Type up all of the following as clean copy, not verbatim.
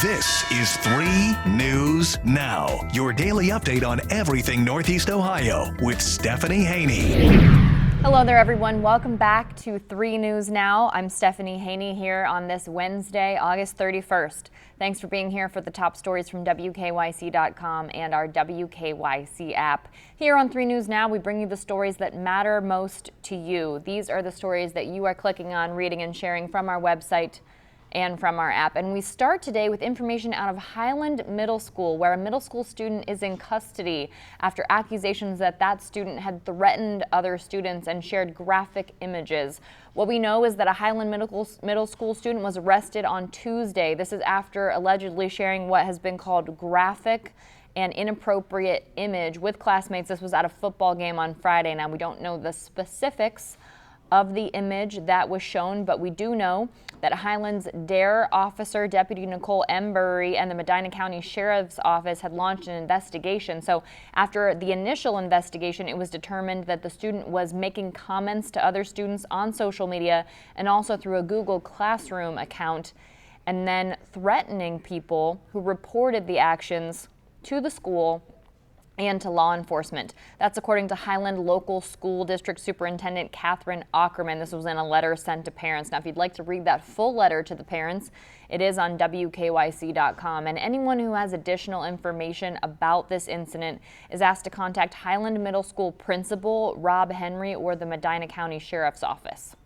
This is 3 News Now, your daily update on everything Northeast Ohio with Stephanie Haney. Hello there, everyone. Welcome back to 3 News Now. I'm Stephanie Haney here on this Wednesday, August 31st. Thanks for being here for the top stories from WKYC.com and our WKYC app. Here on 3 News Now, we bring you the stories that matter most to you. These are the stories that you are clicking on, reading, and sharing from our website and from our app. And we start today with information out of Highland Middle School, where a middle school student is in custody after accusations that that student had threatened other students and shared graphic images. What we know is that a Highland Middle School student was arrested on Tuesday. This is after allegedly sharing what has been called graphic and inappropriate image with classmates. This was at a football game on Friday. Now, we don't know the specifics of the image that was shown, but we do know that Highland's DARE officer, Deputy Nicole Embury, and the Medina County Sheriff's Office had launched an investigation. So after the initial investigation, it was determined that the student was making comments to other students on social media and also through a Google Classroom account, and then threatening people who reported the actions to the school and to law enforcement. That's according to Highland Local School District Superintendent Catherine Ackerman. This was in a letter sent to parents. Now, if you'd like to read that full letter to the parents, it is on WKYC.com. And anyone who has additional information about this incident is asked to contact Highland Middle School Principal Rob Henry or the Medina County Sheriff's Office.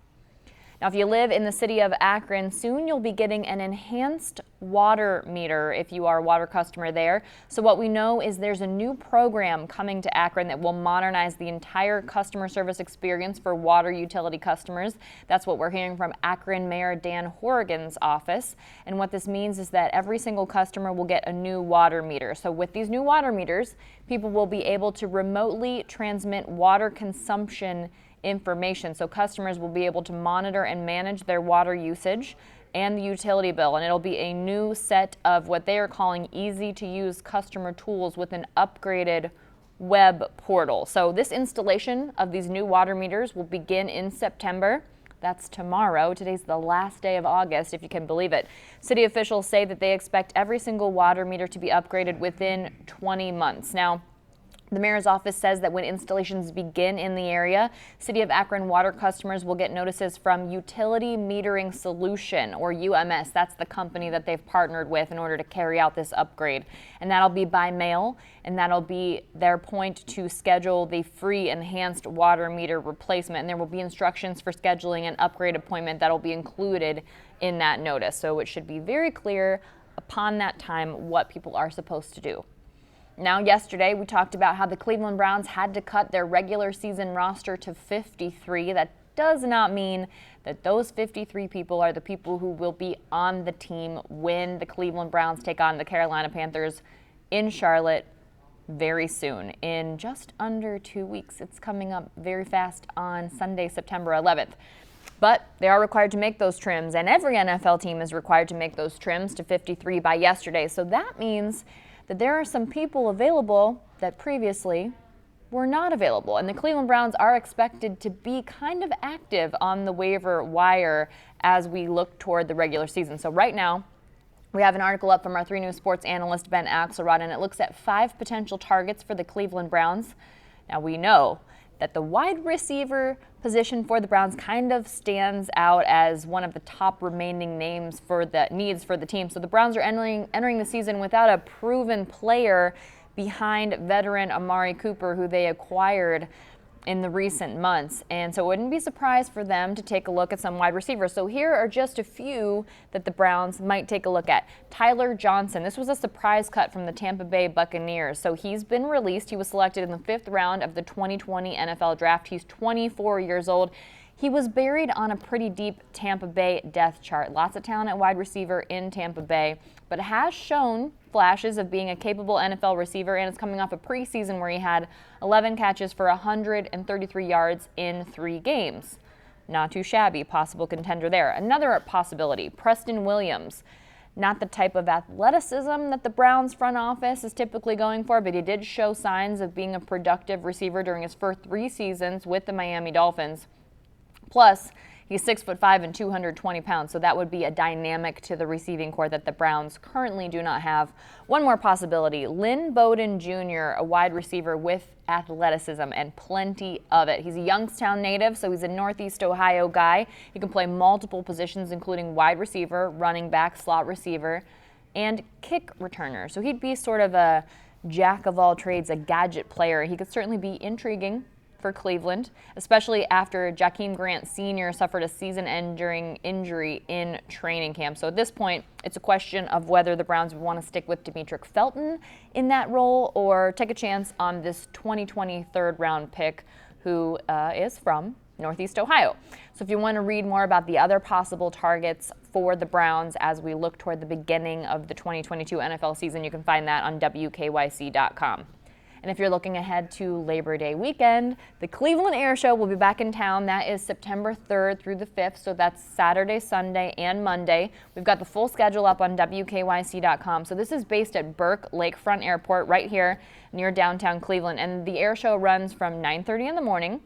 Now, if you live in the city of Akron, soon you'll be getting an enhanced water meter if you are a water customer there. So what we know is there's a new program coming to Akron that will modernize the entire customer service experience for water utility customers. That's what we're hearing from Akron Mayor Dan Horrigan's office. And what this means is that every single customer will get a new water meter. So with these new water meters, people will be able to remotely transmit water consumption information. So customers will be able to monitor and manage their water usage and the utility bill. And it'll be a new set of what they are calling easy to use customer tools with an upgraded web portal. So this installation of these new water meters will begin in September. That's tomorrow. Today's the last day of August, if you can believe it. City officials say that they expect every single water meter to be upgraded within 20 months. Now, the mayor's office says that when installations begin in the area, City of Akron water customers will get notices from Utility Metering Solution, or UMS. That's the company that they've partnered with in order to carry out this upgrade. And that'll be by mail, and that'll be their point to schedule the free enhanced water meter replacement. And there will be instructions for scheduling an upgrade appointment that'll be included in that notice. So it should be very clear upon that time what people are supposed to do. Now, yesterday, we talked about how the Cleveland Browns had to cut their regular season roster to 53. That does not mean that those 53 people are the people who will be on the team when the Cleveland Browns take on the Carolina Panthers in Charlotte very soon, in just under 2 weeks. It's coming up very fast on Sunday, September 11th. But they are required to make those trims, and every NFL team is required to make those trims to 53 by yesterday. So that means that there are some people available that previously were not available. And the Cleveland Browns are expected to be kind of active on the waiver wire as we look toward the regular season. So right now, we have an article up from our 3 News sports analyst, Ben Axelrod, and it looks at 5 potential targets for the Cleveland Browns. Now, we know that the wide receiver position for the Browns kind of stands out as one of the top remaining needs for the team. So the Browns are entering the season without a proven player behind veteran Amari Cooper, who they acquired in the recent months. And so it wouldn't be surprised for them to take a look at some wide receivers. So here are just a few that the Browns might take a look at. Tyler Johnson. This was a surprise cut from the Tampa Bay Buccaneers. So he's been released. He was selected in the 5th round of the 2020 NFL Draft. He's 24 years old. He was buried on a pretty deep Tampa Bay depth chart. Lots of talent at wide receiver in Tampa Bay, but has shown flashes of being a capable NFL receiver, and is coming off a preseason where he had 11 catches for 133 yards in 3 games. Not too shabby, possible contender there. Another possibility, Preston Williams. Not the type of athleticism that the Browns front office is typically going for, but he did show signs of being a productive receiver during his first 3 seasons with the Miami Dolphins. Plus, He's 6'5" and 220 pounds, so that would be a dynamic to the receiving corps that the Browns currently do not have. One more possibility, Lynn Bowden Jr., a wide receiver with athleticism and plenty of it. He's a Youngstown native, so he's a Northeast Ohio guy. He can play multiple positions, including wide receiver, running back, slot receiver, and kick returner. So he'd be sort of a jack of all trades, a gadget player. He could certainly be intriguing for Cleveland, especially after Jakeem Grant Sr. suffered a season-ending injury in training camp. So at this point, it's a question of whether the Browns would want to stick with Demetric Felton in that role or take a chance on this 2020 third-round pick who is from Northeast Ohio. So if you want to read more about the other possible targets for the Browns as we look toward the beginning of the 2022 NFL season, you can find that on WKYC.com. And if you're looking ahead to Labor Day weekend, the Cleveland Air Show will be back in town. That is September 3rd through the 5th, so that's Saturday, Sunday, and Monday. We've got the full schedule up on WKYC.com. So this is based at Burke Lakefront Airport right here near downtown Cleveland. And the air show runs from 9:30 in the morning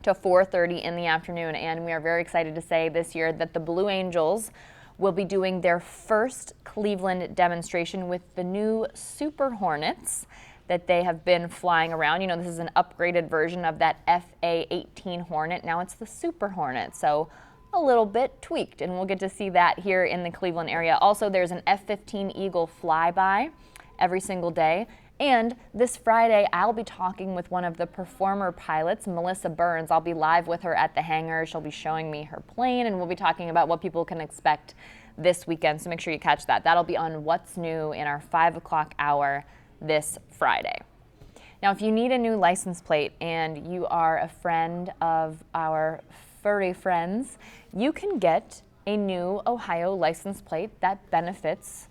to 4:30 in the afternoon. And we are very excited to say this year that the Blue Angels will be doing their first Cleveland demonstration with the new Super Hornets that they have been flying around. You know, this is an upgraded version of that FA-18 Hornet. Now it's the Super Hornet, so a little bit tweaked, and we'll get to see that here in the Cleveland area. Also, there's an F-15 Eagle flyby every single day. And this Friday, I'll be talking with one of the performer pilots, Melissa Burns. I'll be live with her at the hangar. She'll be showing me her plane, and we'll be talking about what people can expect this weekend, so make sure you catch that. That'll be on What's New in our 5 o'clock hour this Friday. Now, if you need a new license plate and you are a friend of our furry friends, you can get a new Ohio license plate that benefits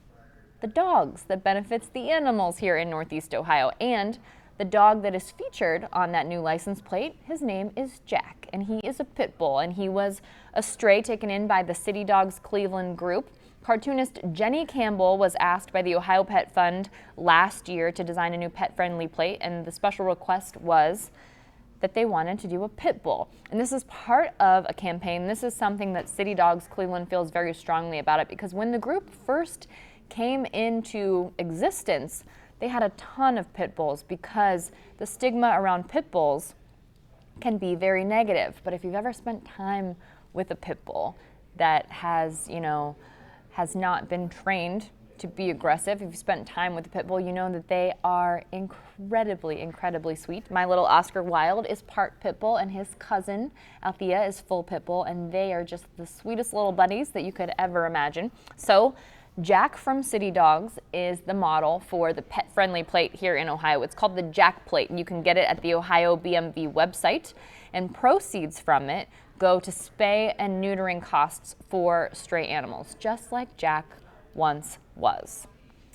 the dogs, that benefits the animals here in Northeast Ohio. And the dog that is featured on that new license plate, his name is Jack, and he is a pit bull, and he was a stray taken in by the City Dogs Cleveland group. Cartoonist Jenny Campbell was asked by the Ohio Pet Fund last year to design a new pet-friendly plate, and the special request was that they wanted to do a pit bull. And this is part of a campaign. This is something that City Dogs Cleveland feels very strongly about it, because when the group first came into existence, they had a ton of pit bulls because the stigma around pit bulls can be very negative. But if you've ever spent time with a pit bull that has not been trained to be aggressive, if you've spent time with a pit bull, you know that they are incredibly, incredibly sweet. My little Oscar Wilde is part pit bull, and his cousin Althea is full pit bull, and they are just the sweetest little buddies that you could ever imagine. So Jack from City Dogs is the model for the pet-friendly plate here in Ohio. It's called the Jack Plate, and you can get it at the Ohio BMV website, and proceeds from it go to spay and neutering costs for stray animals, just like Jack once was.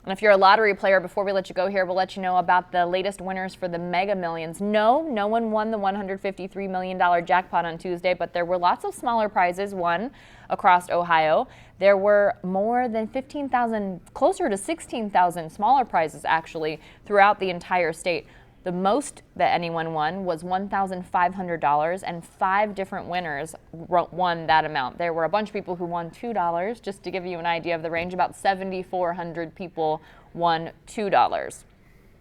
And if you're a lottery player, before we let you go here, we'll let you know about the latest winners for the Mega Millions. No one won the $153 million jackpot on Tuesday, but there were lots of smaller prizes won across Ohio. There were more than 15,000, closer to 16,000 smaller prizes actually throughout the entire state. The most that anyone won was $1,500, and 5 different winners won that amount. There were a bunch of people who won $2, just to give you an idea of the range. About 7,400 people won $2.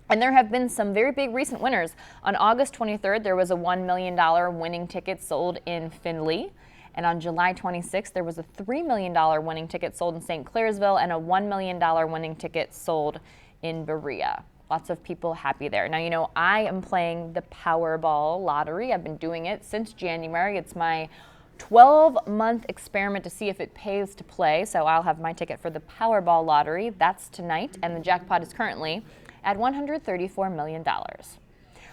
And there have been some very big recent winners. On August 23rd, there was a $1 million winning ticket sold in Findlay. And on July 26th, there was a $3 million winning ticket sold in St. Clairsville and a $1 million winning ticket sold in Berea. Lots of people happy there. Now, you know, I am playing the Powerball lottery. I've been doing it since January. It's my 12-month experiment to see if it pays to play. So I'll have my ticket for the Powerball lottery. That's tonight, and the jackpot is currently at $134 million.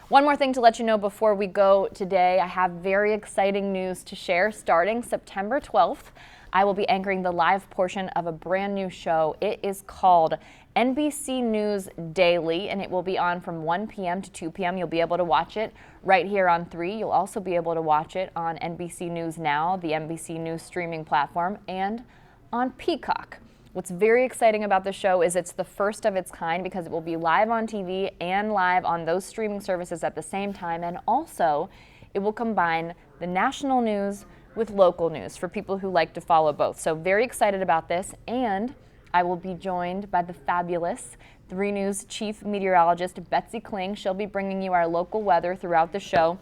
One more thing to let you know before we go today. I have very exciting news to share. Starting September 12th, I will be anchoring the live portion of a brand new show. It is called NBC News Daily, and it will be on from 1 p.m. to 2 p.m. You'll be able to watch it right here on 3. You'll also be able to watch it on NBC News Now, the NBC News streaming platform, and on Peacock. What's very exciting about the show is it's the first of its kind because it will be live on TV and live on those streaming services at the same time, and also it will combine the national news with local news for people who like to follow both. So very excited about this, and I will be joined by the fabulous 3 News Chief Meteorologist Betsy Kling. She'll be bringing you our local weather throughout the show.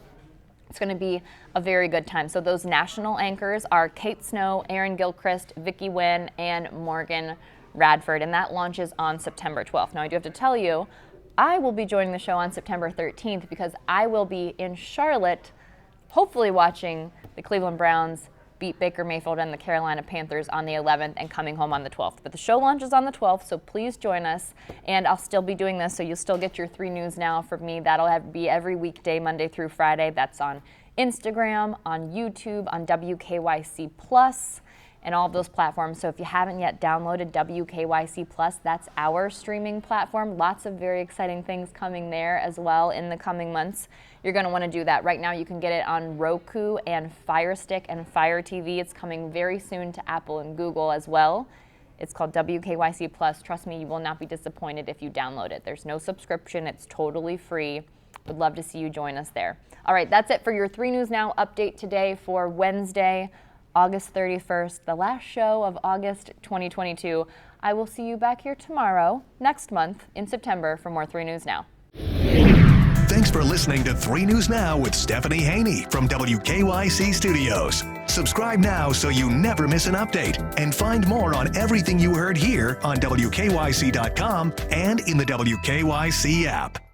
It's going to be a very good time. So those national anchors are Kate Snow, Aaron Gilchrist, Vicki Wynn, and Morgan Radford, and that launches on September 12th. Now, I do have to tell you, I will be joining the show on September 13th because I will be in Charlotte, hopefully watching the Cleveland Browns beat Baker Mayfield and the Carolina Panthers on the 11th and coming home on the 12th. But the show launches on the 12th, so please join us. And I'll still be doing this, so you'll still get your 3 News Now from me. That'll be every weekday, Monday through Friday. That's on Instagram, on YouTube, on WKYC Plus, and all of those platforms. So if you haven't yet downloaded WKYC Plus, that's our streaming platform. Lots of very exciting things coming there as well in the coming months. You're going to want to do that. Right now you can get it on Roku and Fire Stick and Fire TV. It's coming very soon to Apple and Google as well. It's called WKYC Plus. Trust me, you will not be disappointed if you download it. There's no subscription. It's totally free. Would love to see you join us there. All right, that's it for your 3 News Now update today for Wednesday, August 31st, the last show of August 2022. I will see you back here tomorrow, next month, in September for more 3 News Now. Thanks for listening to 3 News Now with Stephanie Haney from WKYC Studios. Subscribe now so you never miss an update, and find more on everything you heard here on WKYC.com and in the WKYC app.